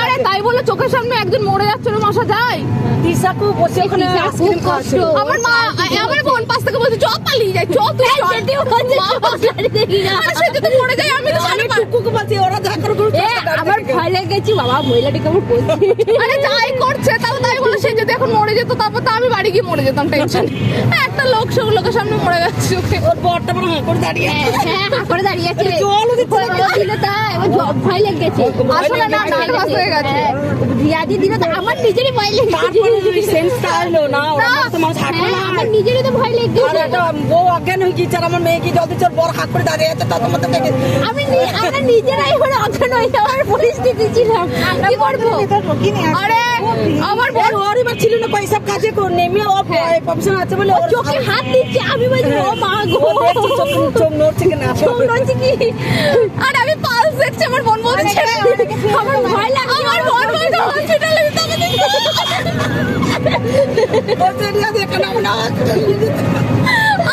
আরে তাই বলে চোখের সামনে একজন মরে যাচ্ছে না আসা যায়? তিশাকু বসে ওখানে আইসক্রিম খাচ্ছে। আমার মা আমার বোন পাশ থেকে বলছে চ পালিয়ে যাই চ তুই চল। আরে সে যদি মরে যায় আমি তো আমি টুকুকে বলছি ওরা দেখা করে আমার ভয় লেগেছি বাবা, মহিলাটি কেমন বলছি। আরে যাই করছে তাও তাই বলে সে যদি এখন মরে যেত তারপর তো আমি বাড়ি গিয়ে মরে যেতাম টেনশন। একটা লোক সব লোকের সামনে মরে গেছে ওকে ওর বরটা মনে হয় করে দাঁড়িয়ে আছে। হ্যাঁ করে দাঁড়িয়ে আছে। জলও দিতে দিলে তাই আমার ভয় লেগেছে। আসলে না নার্ভাস হয়ে গেছে। রিয়াজি দিলে তো আমার নিজেরই ভয় লেগেছে। তারপরে যদি সেন্সটা এলো না ওরা তো মানুষ হাঁটবে না। হ্যাঁ, আমার নিজেরই তো ভয় আর লেগেছে। একটা বউ অজ্ঞান হয়ে গিয়েছে আর আমার মেয়েকে যদি তোর বড় হাত করে দাঁড়িয়ে আছে তখন মতো থেকে আমরা নিজেরাই হলে অজ্ঞান হয়ে যাওয়ার পরিস্থিতি ছিলাম। কি করবো? আরে আমার বোন ওর এবার ছিল না পয়সা কাজে করে নেমে ও প্রফেশন আছে বলে ওর চোখে হাত দিচ্ছে, আমি বলছি ও মা গো, চোখ নড়ছে কিনা চোখ নড়ছে কি? আর আমি পালস দেখছি আমার বোন বলছে আমার ভয় লাগছে। আমার বোন বলছে হসপিটালে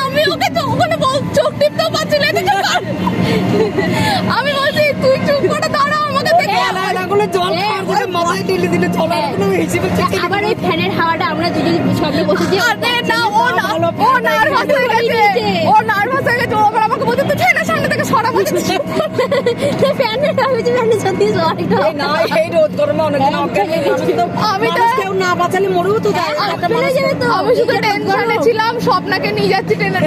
আমি ওকে তো ওখানে চোখ টিপতেও পাচ্ছি না এদিকে কর। আমি বলছি তুই চুপ করে দাঁড়াও আমাকে দেখে জল খাওয়ার মাথায় দিলে দিলে চলে হিসেবে আবার ওই ফ্যানের হাওয়াটা আমরা দুজন সামনে বসেছি। আরে না ও নার্ভাস হয়ে গেছে ও নার্ভাস হয়ে গেছে ও আবার আমাকে বলছে তুই ফ্যানের সামনে থেকে সরা বলছে ফ্যানের হয়েছে, ফ্যানের সত্যি সরিটা না এই রোদ গরমে অনেকদিন অজ্ঞান হয়ে মানুষ তো আমি তো কেউ না বাঁচালে মরেও তো যায় একটা মানুষ আমি শুধু টেনশনে ছিলাম স্বপ্নাকে নিয়ে যাচ্ছি ট্রেনে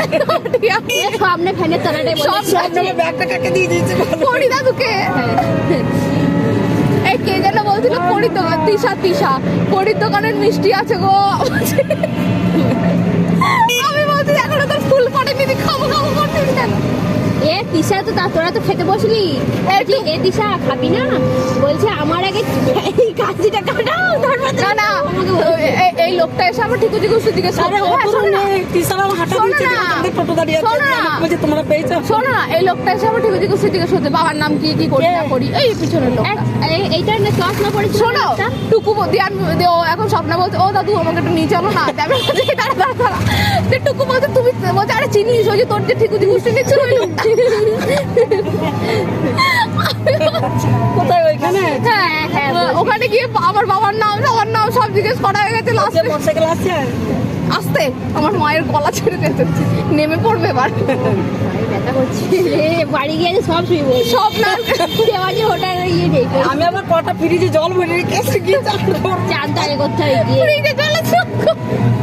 সামনে ফ্যানের তলাটাই সব সামনে ব্যাগটা কাকে দিয়ে দিয়েছে পড়ি দাদুকে এই কে যেন বলছিল পরির দোকান তিশা পরির দোকানের মিষ্টি আছে গো আমি বলছি এখনো তোর ফুল পড়েনি তুই খাবো করছিস কেন? এ তিশা তো তোরা তো খেতে বসলি, এ তিশা খাবি না? বলছে আমার আগে এই কাজিটা কাটাও তারপর না না এই লোকটা এসে আমার ঠিকুজি গুস্তির দিকে আরে ও তো নেই তিসারা হাঁটা দিচ্ছে আমাদের টোটো দাঁড়িয়ে আছে বলছে তোমরা পেয়েছো শোনো না এই লোকটা এসে আমার ঠিকুজি গুস্তির দিকে শুনতে বাবার নাম কি কি করি না করি এই পিছনের লোক এইটার না ক্লাস না পড়েছিল। শোনো টুকু ও এখন স্বপ্ন বলছে ও দাদু আমাকে একটু নিয়ে চলো না আমি বলছি দাঁড়া টুকু বলছে তুমি বলছে আরে চিনিস ওই যে তোর যে ঠিকুজি গুস্তি নিচ্ছিল ওই লোকটা কোথায় ওইখানে হ্যাঁ ওখানে গিয়ে আমার বাবার নাম সব জিজ্ঞেস করা হয়ে গেছে লাস্টে মোটরসাইকেল আসছে আসতে আমার মায়ের গলা ছেড়ে যেতে নেমে পড়বে এবার ব্যথা করছে বাড়ি গিয়ে সব শুইব সব না দেওয়াজে হোটেল ইয়ে নেই। আমি আবার কটা ফ্রিজে জল ভরে রেখেছি গিয়ে জানতে আগে করতে হয় গিয়ে ফ্রিজে জল আছে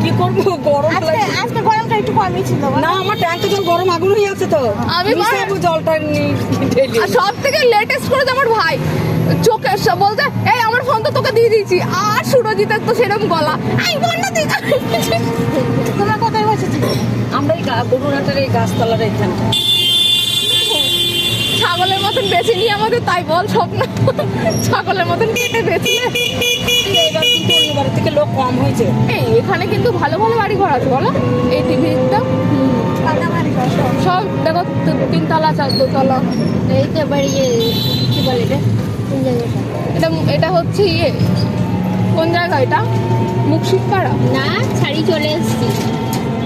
কি করবো গরম লাগছে আজকে গরমটা একটু কমই ছিল না আমার ট্যাঙ্কে জল গরম আগুন হয়ে আছে তো আমি মিশাবো জলটা ঢেলে আর সব থেকে লেটেস্ট করেছে আমার ভাই চোখে বলছে এই আমার ফোন তো তোকে দিয়ে দিয়েছি আর সুরজিতের তো সেরকম গলা এই বল না তুই তোমরা কোথায় বসেছি আমরা এই বগুড়াটার এই গাছতলার এইখানটা ছাগলের মতন বেছে নিয়ে আমাদের তাই বল স্বপ্ন ছাগলের মতন কেটে বেছে এবার কিন্তু অন্য বাড়ি থেকে লোক কম হয়েছে এই এখানে কিন্তু ভালো ভালো বাড়ি ঘর আছে বলো এই টিভিটা সব দেখো তিনতলা দোতলা এই তো এবার ইয়ে কি বলে এটা কোন জায়গাটা? এটা হচ্ছে ইয়ে কোন জায়গা এটা মুর্শিদপাড়া না ছাড়ি চলে এসছি